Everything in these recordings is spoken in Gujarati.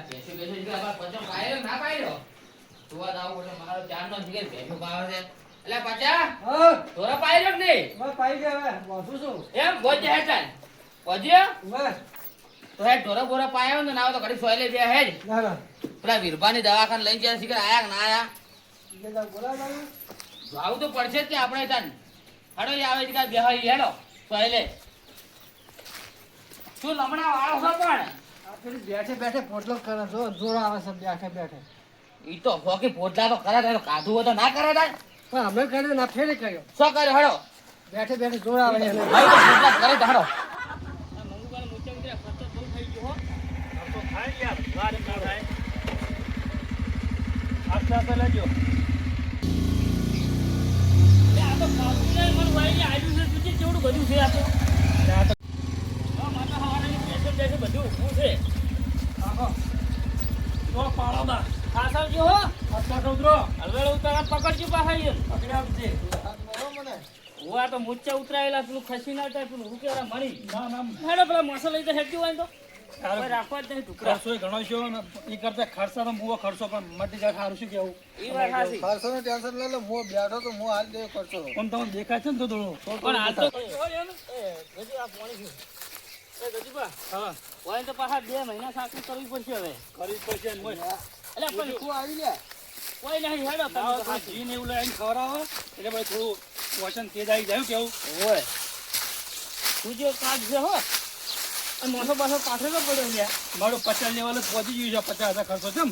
પેસી બેસી કે આબા પચો પાયરો ના પાયરો જોવા દાવ બોલે મારો ચાર નો જીગર પેસી પાવે છે એટલે પચા હા તોરા પાયરો કે નહીં બસ પાઈ ગયા હવે વાસુ છું એમ ગોજે હેટાન ગોજે બસ તો હે ઢોરા બોરા પાયો ને નાવ તો ઘડી સોયલે બે હે જ ના ના પેલા વીરબાની દવાખાને લઈને જાય શીખર આયા કે ના આયા એટલે તાર બોલાવવાનું આવું તો પડશે જ કે આપણે તાન હડો આવે છે કે બેહાઈ હેડો સોયલે તું લમણા વાળો છો પણ આ પેલી બેઠે બેઠે પોટલો કરે છો જોર આવે છે બેઠે બેઠે ઈ તો ફોકી પોટલા તો કરે તારો કાઢું હોય તો ના કરે તાર પણ હમણે કર્યો ના ફેરે કર્યો શું કર્યો હડો બેઠે બેઠે જોર આવે એને ભાઈ તો પોટલા કરે તો હડો મુચ્ચા ઉતરાયેલા પેલું ખસી ના થાય પેલું હું કેરા મળી હેડો પેલા મસાલા લઈ તો હેડ્યું હોય તો રાખવા જ નહીં ટુકડા ખર્ચો ઘણો છે એ કરતા ખર્ચા તો મુવો ખર્ચો પણ મટી જાય સારું શું કેવું ઈ વાત સાચી ખર્ચો નું ટેન્શન લઈ લે મો બેઠો તો મો હાલ દે ખર્ચો પણ તમને દેખાય છે ને તો થોડું પણ આ તો ગજુ આ પાણી છે એ ગજુબા હા ઓય તો પાછા 2 મહિના સાકરી કરવી પડશે હવે કરી પડશે ને મોય એટલે પણ તું આવી લે કોઈ નહીં હેડો તમે તો સાચી જીને એવું લઈને ખવડાવો એટલે ભાઈ થોડું વસન તેજ આવી જાય કેવું ઓય તું જો કાજ છે હો અને મોસો પાછો પાછળ પડ્યો છે મારું 50 લેવલ પહોંચી ગયું છે 50,000 ખર્ચો કેમ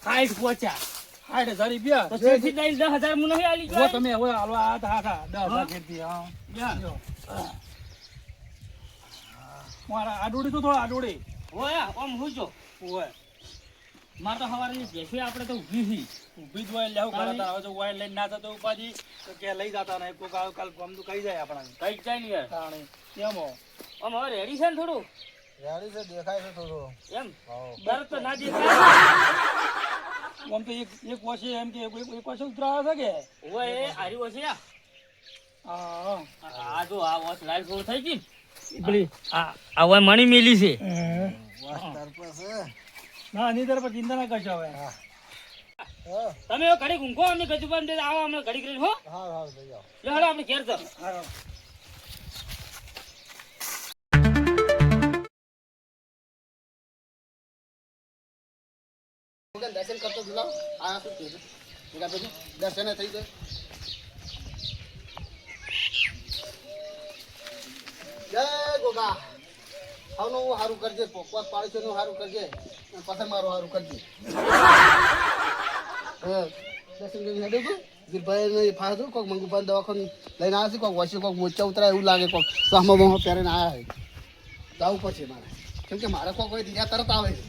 60 પહોંચ્યા 60,000 રૂપિયા તો તેથી દઈ 10,000 મું નહીં આલી જો જાય તમે હવે હાલવા આ હતા 10,000 ખેતી હા જો મારા આડોડી તો થોડા આડોડી ઓય ઓમ હું જો ઓય માર તો હવારની બેસી આપણે તો ઊભી હતી ઊભી જ હોય લેવું કરાતા હવે તો વાય લઈને ના થતો ઉપાજી તો કે લઈ જતા નહીં કોક આવે કાલ ગમ તો કઈ જાય આપણાને કઈ જાય નહીં યાર તાણે કેમ હો આમ હવે રેડી છે ને થોડું યારી છે દેખાય છે થોડો એમ હા ડર તો ના દેખાય આમ તો એક વર્ષે એમ કે એક વર્ષે ઉતરાવે છે કે ઓય એ હારી ઓછી હા આ જો આ વોચ લાઈવ ફોર થઈ ગઈ પેલી આ ઓય મણી મેલી છે વાસ્તર પાસે ના ની તરફ ચિંતા ના કરશો હવે હા તમે હવે ઘડી ઊંઘો અમે ગજુબાન દે આવો અમે ઘડી કરી હો હા હા લઈ જાઓ લે હળો આપણે ઘેર જાવ હા દર્શન કરતો જુલાવ આ શું કીધું એના પછી દર્શન થઈ જાય જય ગોગા આવનું સારું કરજે પોકવાસ પાડશે નું સારું કરજે અને પછી મારું સારું કરજે હા દર્શન કરી હેડે તું ગીરભાઈ ફાસ કોઈક મંગુભાઈ દવાખાને લઈને આવ્યા છે કોઈક વસી કોઈક મોચા ઉતરાય એવું લાગે કોઈક સામા બમા પહેરીને આવ્યા છે જવું પડશે મારે કેમ કે મારે કોઈ ત્યાં તરત આવે છે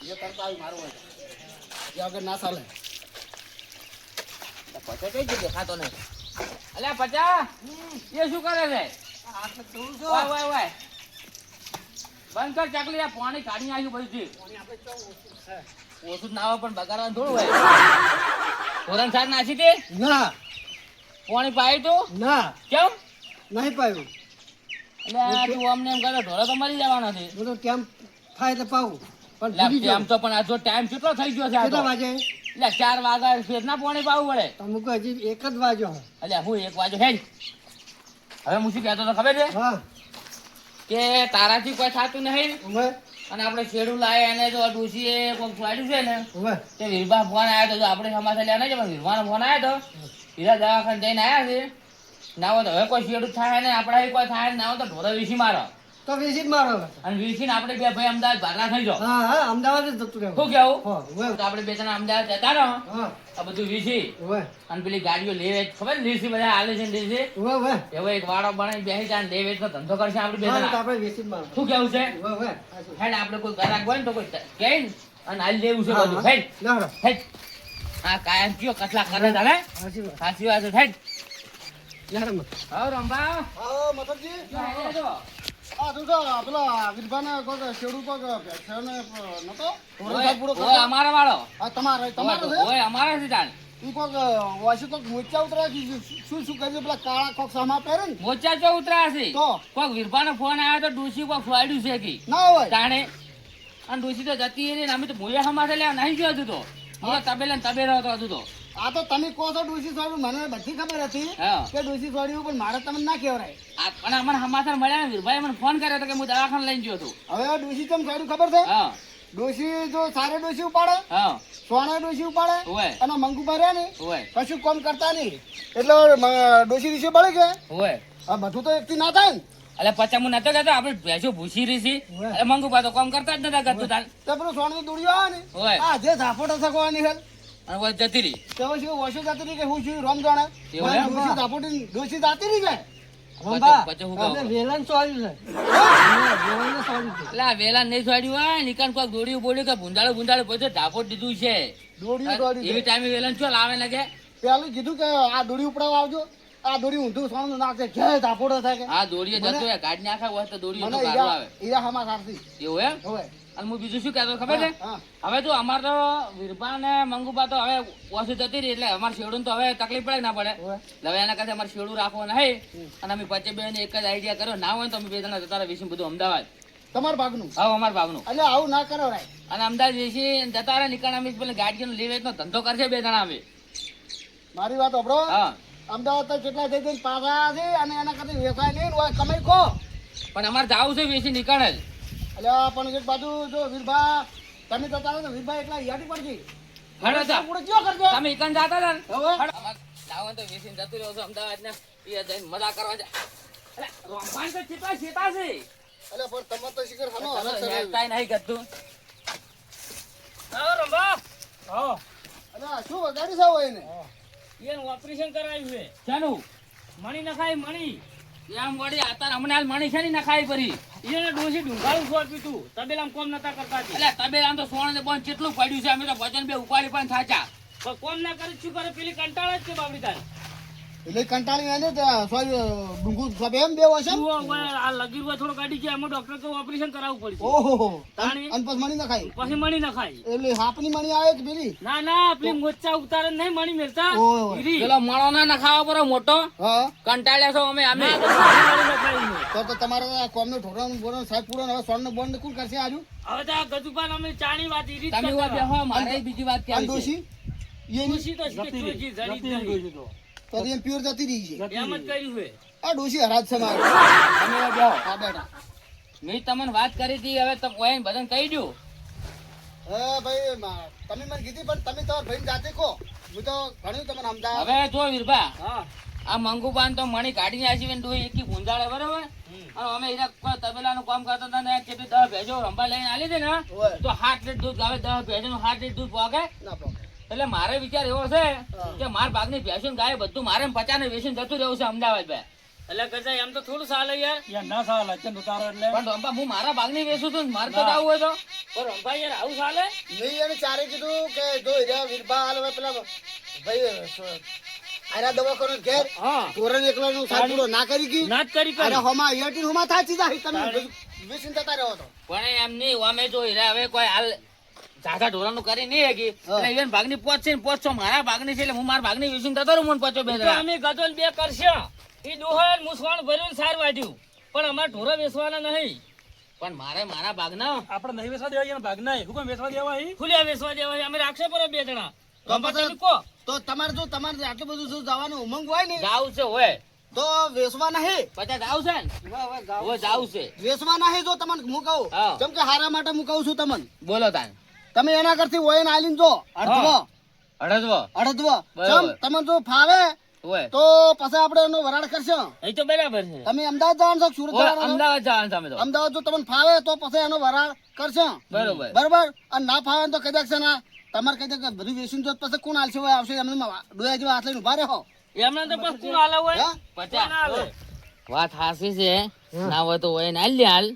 ये करता है मारो है ये अगर ना साले પચા કઈ જગ્યાએ દેખાતો નહીં અલ્યા પચા એ શું કરે છે આ તો તું જો ઓય ઓય ઓય બંધ કર ચાકલી આ પાણી કાઢી નાખ્યું બધું આપણે તો છે ઓછું જ ના આવે પણ બગાડવાનું થોડું હોય ધોરણ સાર નાસી દે ના પાણી પાય તો ના કેમ નહીં પાયું એટલે તું અમને એમ કરે ઢોરો તો મરી જવાનો છે હું તો કેમ થાય તો પાવું પણ લે, ભૂલી આમ તો પણ આ જો ટાઈમ કેટલો થઈ ગયો છે આ તો કેટલા વાગે એટલે 4 વાગ્યા ફેરના પાણી પાવું પડે તમે કોઈ હજી એક જ વાગ્યો એટલે હું 1 વાગે હેડ હવે હું શું કહેતો તો ખબર છે હા કે તારાથી કોઈ થતું નહીં ઉમે અને આપણે શેડું લાવે એને જો ડોશીએ કોઈ ફાડ્યું છે ને ઉમે તે વીરબા ફોન આવ્યો તો જો આપણે સમાચાર લેવા નહીં પણ વીરવાનો ફોન આવ્યો તો હીરા દવાખાને જઈને આવ્યા છે ના હોય તો હવે કોઈ શેડું થાય ને આપણા કોઈ થાય ને ના હોય તો ઢોરો વીસી મારો તો વિઝિટ મારો હવે. અને વીસી ને આપણે બે ભાઈ અમદાવાદ ભાગલા થઈ જાઓ હા હા અમદાવાદ જ જતું શું રહેવું કેવું હા ઉમે તો આપણે બે જણા અમદાવાદ જતા રહો હા આ બધું વીસી ઉમે અને પેલી ગાડીઓ લે વેચ ખબર ને લીસી બધા હાલે છે ને લીસી ઉમે ઉમે એવો એક વાળો બનાવી બેસી જાય લે વેચ નો ધંધો કરશે આપણે બે હા તો જણા આપણે વિઝિટ મારો શું કેવું છે ઉમે ઉમે હાચું. હેડ આપણે કોઈ ગ્રાહક હોય ને તો કોઈ કહે ને અને હાલ લેવું છે હા, બધું હા. હેડ ના હળો. હેડ આ કાયમ કયો કટલા કરે તારે હાચી વાત. સાચી વાત છે હેડ ના રમત. હા રંભા હા મતલબજી જો હેડે જો. આ તું તો પેલા વિરભાને કોક શેડું કોક ભેંસોને નતો પૂરો ઓય, પૂરો ઓય અમારા વાળો આ તમારે તમારે છે ઓય અમારા છે તાણ ઈ કોક વાસી કોક મોચા ઉતરા શું શું કરી પેલા કાળા કોક સામા પહેરે ને મોચા ચો ઉતરા છે તો કોક વીરભાનો ફોન આવ્યો તો ડોશી કોક ફાડ્યું છે કી ના હોય તાણે અને ડોશી તો જતી રહી ને અમે તો ભૂયા હમાથે લેવા નહીં ગયો હતું તો હું તો તબેલા ને તબેલા હતો તો આ તો તમે કહો છો ડોશી સોડ્યું, મને બધી ખબર હતી હા કે ડોશી સોડ્યું, પણ મારે તમને ના કહેવાય. અને અમને હમાથે મળ્યા ને વીરભાઈ મને ફોન કર્યો હતો કે હું દવાખાને લઈને ગયો છું. હવે આ ડોશી કેમ સોડ્યું ખબર છે? હા ડોશી જો સારે ડોશી ઉપાડે, હા સોના ડોશી ઉપાડે ઓય અને મંગુભા રહ્યા ને ઓય કશું કામ કરતા નહીં એટલે ડોશી રીસે બળે કે ઓય આ બધું તો એકથી ના થાય ને. એટલે પછી હું નતો કહેતો આપણે ભેંસો ભૂસી રહી છે એટલે મંગુ પાતો કામ કરતા જ નતા કરતું તાર તો પેલું સોનું દોડ્યું આવે ને ઓય આ જે ઝાપોટો થકવાની હેલ અને વચ જતી રહી તો પછી ઓછો જતી રહી કે હું છું રોમ જાણે એવું એમ? ડોશી ઝાપોટી ડોશી જાતી રહી જાય. પછી હું કહું વેલણ ચોળ્યું એટલે આ વેલા નહીં છોડ્યું હોય નિકાન કોઈક દોડ્યું બોડ્યું કે ભૂંડાળું પછી ધાપોટ દીધું છે દોડ્યું દોડ્યું એવી ટાઈમે વેલણ ચો લાવે લાગે પેલું કીધું કે આ દોડી ઉપડાવવા આવજો, આ દોડી ઊંધું સોનું નાખે ઘે ઝાપોટો થાય કે હા દોડીએ જતો હોય ગાડી નાખા હોય તો દોડીએ મને તો ગાડું આવે ઈરા હમા સારથી એવું એમ હોય. અને હું બીજું શું કહેતો ખબર છે હા હવે તો અમાર તો વીરપા ને મંગુપા તો હવે ઓછી જતી રહી એટલે અમારે શેડું તો હવે તકલીફ પડે કે ના પડે હોય. એટલે હવે એના કરતા અમારે શેડું રાખવું નહીં અને અમે પચે બે એક જ આઈડિયા કર્યો ના હોય તો અમે બે જણા જતા રહ્યા વેચીને બધું અમદાવાદ તમારા ભાગનું હવે અમારા ભાગનું એટલે આવું ના કરો રાય. અને અમદાવાદ વેચી જતા રહ્યા નીકળ અમે પેલા ગાડીનો લે વેચનો ધંધો કરશે બે જણા અમે મારી વાત સાંભળો, હા અમદાવાદ તો કેટલા જઈ જઈને પાછા છે અને એના કરતા વ્યવસાય નહીં હોય કમાઈ ખો. પણ અમારે જવું છે વેચી નીકળે જ એટલે પણ એક બાજુ જો વીરભા તમે તો તારો વીરભા એકલા યાદી પડશે હડો તા. પૂરો ચિયો કરજો તમે ઈકન જાતા હતા ને હવે હડો. અમારે જાવું તો વેચીને જતું રહ્યો છો અમદાવાદ ને એ જઈને મજા કરવા જાય અરે રોમાન તો કેટલા શેતા છે એટલે પણ તમે તો શિખર હાનો તમે હરખ કરે. હેરતાય નહીં કરતું આવો રંભા આવો એટલે આ શું વગાડી છે હોય ને એનું ઓપરેશન કરાવ્યું છે શાનું મણી નખાય મણી એમ વળી અત્યારે હમણાં હાલ મણી છે ને નખાઈ પરી એને ડોસી ડુંગાળું સોંપ્યું તું તબેલામાં કોમ નતા કરતા હતી. એટલે તબેલા તો સોણ ને બંધ કેટલું પડ્યું છે અમે તો વજન બે ઉપાડી પણ થાચા પણ કોમ ના કરે શું કરે પેલી કંટાળે જ છે બાબડી તારે એટલે કંટાળી એને સોરી ડુંગુ સબ એમ બે હશે તું હવે આ લગીર થોડો કાઢી ગયા એમાં ડોક્ટર કહે ઓપરેશન કરાવવું પડશે ઓહો તાણી? અને પછી મણી ના ખાય પછી મણી નખાય એટલે હાપની મણી આવે કે પેલી ના ના પેલી મોચા ઉતારે નહીં મણી મેળતા ઓય. હીરી. પેલો મણો ના નખાવા પર મોટો હા કંટાળ્યા છો અમે અમે ના, તો મણી નખાય નહીં. તો તમારે આ કોમનો ઠોકરાનું બોરણ સાહેબ પૂરો હવે સોનનો બોન્ડ કોણ કરશે આજુ હવે તો આ ગજુભાન અમે ચાણી વાત હીરી જ તમે કરતા વાત બેહો મારે બીજી વાત અને કહેવી છે દોશી એની ડોસી તો છે, જડી જ નહીં. તો એમ પ્યોર જતી રહી છે એમ જ કર્યું છે આ ડોશી હરાજ છે મારે તમે વાત બેહો હા બેટા મેં તમને વાત કરી હતી હવે તો કોઈ બધાને કહી દઉં ભાઈ તમે મને કીધી પણ તમે તમારા ભાઈ જાતે કહો હું તો ઘણું તમને અમદાવાદ હવે જો વીરભા હા આ મંગુબાન તો મણી કાઢીને આવી ને ડોહી એકી ગુંજાળે બરોબર અને અમે એના કોઈ તબેલાનું કામ કરતા હતા ને કેટલી 10 ભેજો રંબા લઈને આલી દે ને હોય. તો 7 લીટર દૂધ આવે 10 ભેજોનું 7 લીટર દૂધ પોગે ના પોકે. એટલે મારે વિચાર એવો છે કે માર ભાગની ભેંસો ને ગાય બધું મારે 50 ને વેચીને જતું રહેવું છે અમદાવાદ ભાઈ એટલે ગજા એમ તો થોડું ચાલે યાર યાર ના સાલા ચંદ ઉતારો એટલે પણ રંબા હું મારા ભાગની વેચું છું ને મારે તો જવું હોય તો પણ રંભા યાર આવું ચાલે મેં એને ચારે કીધું કે જો હીરા વીરભા હાલ હવે પેલા ભાઈ આરા દવાખાનો ઘેર હા ધોરણ એકલાનું સાહેબ પૂરો ના કરી ગઈ નાચ કરી અરે કરી હોમાં એટી હોમાં થાચી જાય તમે વેચીને જતા રહો તો પણ એમ નહીં અમે જો હીરા હવે કોઈ હાલ ઝાઝા ઢોરાનું કરી નહીં હકી હા. એટલે even ભાગની પોચ છે ને પોચ છો મારા ભાગની છે એટલે હું મારા ભાગની વેચીને જતો રહું મને પચો બે તો જણા. અમે ગજોલ બે કરશે ઈ ડોહા મુસવાણ ભર્યું સાર વાટ્યું પણ અમાર ઢોરા વેચવાના નહીં પણ મારે મારા ભાગના આપણે નહીં વેચવા દેવા એનો ભાગ નહીં હું કેમ વેચવા દેવા અહીં ખુલ્યા વેચવા દેવા છે. અમે રાખશે પર બે જણા તો રંભા પછી- તમે કહો તો તમારે જો તમારે આટલું બધું જો જવાનું ઉમંગ હોય ને જાવ છે હોય તો વેચવા નહીં પછી જાવ છે ને હવે જાવ છે વેચવા નહીં જો તમને હું કહું હા. જેમ કે હારા માટે હું કહું છું તમને બોલો તાન તમે એના કરતી હોય ને આલીને જો અડધવો અડધવો અડધવો બરાબર. જેમ તમને જો ફાવે હોય તો પછી આપણે એનો વરાળ કરશો એ તો બરાબર છે તમે અમદાવાદ જવાનું છો સુરત હોય, જવાનું છો? અમદાવાદ જવાનું તમે તો અમદાવાદ જો તમને ફાવે તો પછી એનો વરાળ કરશો બરોબર બરોબર અને ના ફાવે તો કહી દેશે ના તમારે કહી દે કે બધું વેચીને જો પછી કોણ હાલશે હોય આવશે એમને ડોયા જેવા હાથ લઈને ઉભા રહો એમને તો બસ કોણ આલા હોય હા? પચા કોણ આલે? વાત હાસી છે ના હોય તો હોય ને હાલ લે હાલ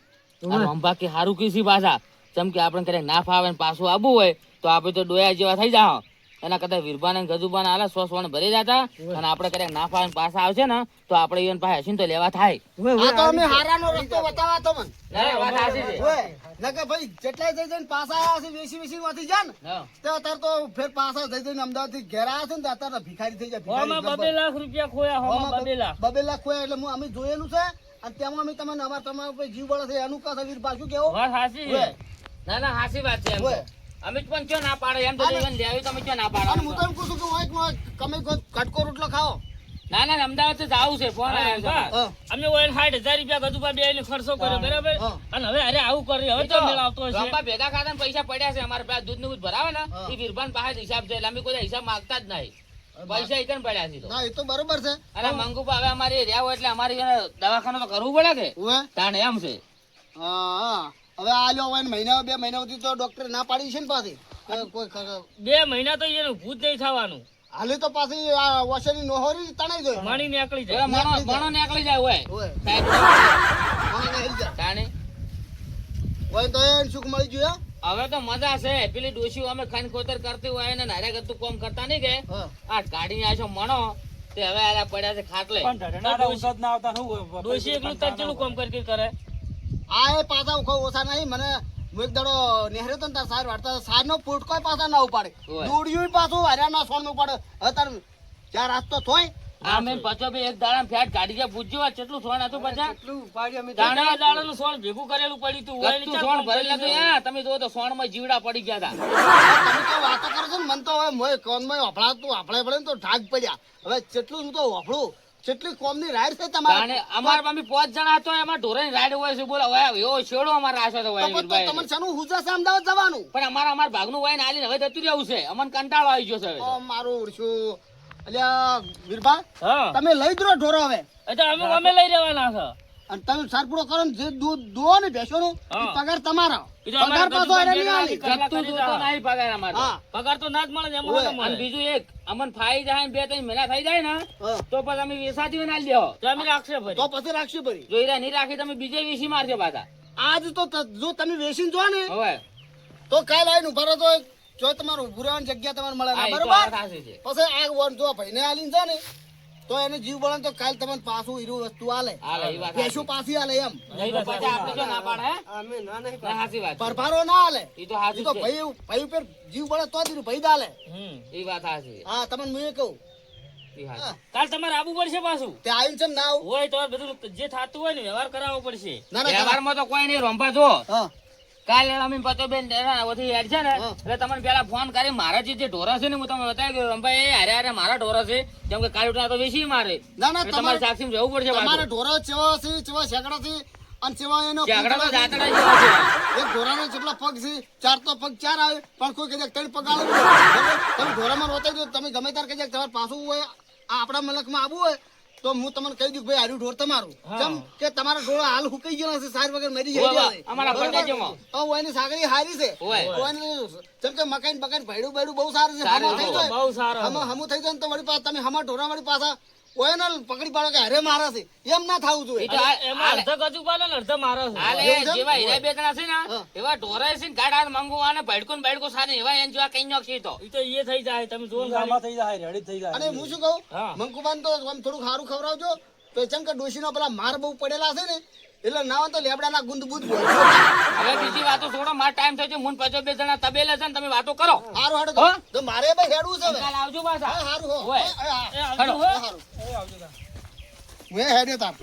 અને અંબાકી હારું કીસી પાછા જેમ કે આપણે કરે ના ફાવે ને પાછું આબુ હોય તો આપણે તો ડોયા જેવા થઈ જાઓ એના કરતા વીરબાન અને ગજુબાન આલા સોસવાને ભરી જતા અને આપણે કરે ના ફાવે ને પાછા આવશે ને તો આપણે ઈવન પાસે હસીને તો લેવા થાય આ તો અમે હારાનો રસ્તો બતાવવા તો મને ના, વાત હાચી છે. હોય નકે ભાઈ જેટલા જઈ જઈને પાછા આવ્યા છે વેસી માંથી જાય ને હા. તો અત્યારે તો ફેર પાછા જઈ જઈને અમદાવાદ થી ઘેર આવ્યા છે ને તો અત્યારે ભિખારી થઈ જાય હોમાં ભિખારી 2 લાખ રૂપિયા ખોયા હોમાં 2 લાખ 2 લાખ ખોયા એટલે હું અમે જોયેલું છે અને તેમાં અમે તમને અમારા તમારા ઉપર જીવ બળે છે એનું કાં વીર પાછું કેવું વાત સાચી છે હોય. ના ના હાચી વાત છે એમ તો. ઓય. અમે જ પણ ક્યાં ના પાડે એમ તો અને- જીવન લેવી તમે ક્યાં ના અને હું પાડો તો એમ કહું છું કે ઓય કે તમે કોઈ કટકો રોટલો ખાઓ. ના ના અમદાવાદ તો જાવું છે ફોન આવ્યો છે હા. હા. અમે ઓય 60,000 રૂપિયા ગજુભા બેયને ખર્ચો કર્યો બરાબર હા. અને હવે અરે આવું કરી હવે તો મેળ આવતો હશે રંપા ભેગા ખાતા ને પૈસા પડ્યા છે અમારે પેલા દૂધ નું ભરાવે ને હા. એ વીરભાન પાસે હિસાબ છે એટલે અમે કોઈ હિસાબ માંગતા જ નહીં પૈસા એકન પડ્યા છે તો ના એ તો બરોબર છે. અને મંગુપા હવે અમારે રહ્યા હોય એટલે અમારે એને દવાખાનું તો કરવું પડે કે ઓય. તાણે એમ છે હા. હવે આ લ્યો હોય ને મહિના 2 મહિના સુધી તો ડોક્ટર ના પાડી છે ને પાછી કોઈ 2 મહિના તો એનું ભૂત નહીં થવાનું હાલે તો પાછી આ વોશરની નોહરી તણાઈ જાય. માણી નીકળી પેલા જાય મણો નીકળી જાય હોય ઓય. સાહેબ, મને નહીં હેરી જાય. તાણે ઓય તો એને સુખ મળી ગયું હવે તો મજા છે પેલી ડોશી અમે ખાન ખોતર કરતી હોય ને નારે કરતું કોમ કરતા નહીં કે હા. આ કાઢીને આશો મણો તે હવે આલા પડ્યા છે ખાટલે પણ ઢઢનારા ઔષધ ના આવતા શું ડોશી એકલું તને ચેટલું કામ કરી કરે આ એ પાછા ઉખો ઓછા નહીં મને હું એક દાડો નેહર્યો તો ને તાર સાર વાળતા સાર નો ફૂટકો પાછા ના ઉપાડે ઓય. દોડ્યું પાછું હરિયાણા સોન નું ઉપાડે હવે તાર ચાર હાથ તો થોય આ મેં પચો બે એક દાડા ફેટ કાઢી ગયા પૂછજો આ કેટલું સોન હતું પચા દાણા દાણા દાડાનું સોળ ભેગું કરેલું પડ્યું તું હોય કચ્ચું સોણ ભરેલા તો યા તમે જો તો સોણ માં જીવડા પડી ગયા હતા તમે તો વાતો કરો છો ને મન તો હવે મોય કોનમાં વફળાતું વાફળે પડે ને તો ઢાક પડ્યા હવે જેટલું હું તો વફળું જેટલી કોમની રાઈડ છે તમારે તાણે અમાર પાસે 5 જણા તો એમાં ઢોરાની રાઈડ હોય છે બોલો હવે એવો છેડો અમારે આશો તો હોય તો વીરભાઈ. તમને શાનું હુજા છે અમદાવાદ જવાનું પણ અમાર ભાગનું હોય ને આલીને હવે જતું રહેવું છે અમને કંટાળો આવી ગયો છે હવે તો. મારું ઉડશું અલ્યા વીરભા હા તમે લઈ દો ઢોરો હવે એટલે અમે લઈ રહેવાના છે અને તમે સરપૂરો કરો ને જે દૂધ દુઓ ને ભેંસોનું એ હા. પગાર તમારો એ તો અમારે પગાર પાછો એને નહીં આલી. જતું તો નહીં પગાર અમારે તો. હા પગાર તો ના જ મળે ને એમાં ઓય, ના અને મળે બીજું એક અમને ફાઈ જાય ને 2-3 મહિના થઈ જાય ને હા. તો પછી અમે વેસાતી હોય ને આલી દેવો તો અમે રાખશે ફરી તો પછી રાખશું ભાઈ જોઈ નહીં રાખી તમે બીજે વેસી મારજો પાછા આજ તો જો તમે વેચીને જો ને હવે તો કાલ આવીને ઉભા રહો તો જો તમારું ઉભું રહેવાની જગ્યા તમારે મળે આ ના, એ તો બરોબર વાત સાચી છે. પછી આ વન જો ભાઈને આલીને જાય ને તો એને જીવ બળે તો કાલ તમને પાછું હીરું વસ્તુ આલે હાલે, એ વાત ભેંસું સાચી. પાછી આલે એમ નહીં તો પછી આપણે જો ના પાડે હે? ના, સાચી વાત છે. પરભારો ના આલે એ તો સાચું એ તો છે. ભાઈ ભાઈ ઉપર જીવ બળે તો જ ભાઈ દાલે એ વાત સાચી છે. હા તમને હું એ કહું એ સાચી. હા. કાલ તમારે આવવું પડશે પાછું તે આવીને છે ને ના આવું હોય તો બધું જે થતું હોય ને વ્યવહાર કરાવવો પડશે ના ના વ્યવહારમાં તો કોઈ નહીં રંભા જો હા કાલે અમે પતો બેન ઓથી હેડ છે ને હા. એટલે તમને પેલા ફોન કરી મારા જે ઢોરા છે ને હું તમને બતાવી ગયો રંભા એ હારે હારે મારા ઢોરા છે જેમ કે કાલે ઉઠા તો વેચી મારે ના ના એટલે તમારે સાક્ષી જવું પડશે તમારે પાછું. ઢોરો ચેવા છે ચેવા શેકડા છે અને ચેવા એનો ઝઘડા તો પૂંછડા છે. જાતડા જેવા છે. એક ઢોરાનો જેટલા પગ છે ચાર તો પગ ચાર આવે પણ કોઈ કદાચ ત્રણ પગ આવે બરાબર? તમે ઢોરામાં રોતાઈ દો તમે ગમે ત્યારે કદાચ તમારે પાછું હોય આ આપણા મલકમાં આવવું હોય તો હું તમને કહી દઉં કે ભાઈ હારું ઢોર તમારું કેમ કે તમારા ઢોર હાલ હુકાઈ ગયેલા છે સાર વગર મરી હોવે, જાય અમારા ભંડારીમાં. એની સાગરી હારી છે હોવે. જેમ કે મકાઈ બકાઈ ભેડું ભેડું બહુ સારું છે સારું, હમો થઈ જાય બહુ સારો હમું થઈ જાય ને તો વળી પાછા તમે હમા ઢોરા વળી પાછા ઓય ને પકડી પાડો કે હરે મારા છે એમ ના થવું એ જોઈએ તો આ- એમાં અડધા ગજુ પાડે ને અડધા મારે છે હાલે એવું છે? જેવા હીરા બેતણા છે ને હા. એવા ઢોરા છે ને ગાડા મંગવા ને ભડકો સાને એવા એન જેવા કઈ નોખ છે તો એ તો એ થઈ જાય તમે જોવો ને આમાં થઈ જાય રેડી થઈ જાય અને હું શું કહું હા. મંકુબાન તો આમ થોડું સારું ખવડાવજો તો ચમ કે ડોશીનો પેલા માર બહુ પડેલા છે ને એટલે ના હોય તો લેબડાના ગુંદ બુંદ હવે બીજી વાતો છોડો મારો ટાઈમ થયો છે મુન પચો બે જણા તબેલે છે ને તમે વાતો કરો સારું હાડો હા? તો મારે ભાઈ હેડવું છે હવે કાલ આવજો પાછા હા સારું હો હોય. હા, એ હા, આવજો હો. સારું એ આવજો તાર. હું હેડ્યો તાર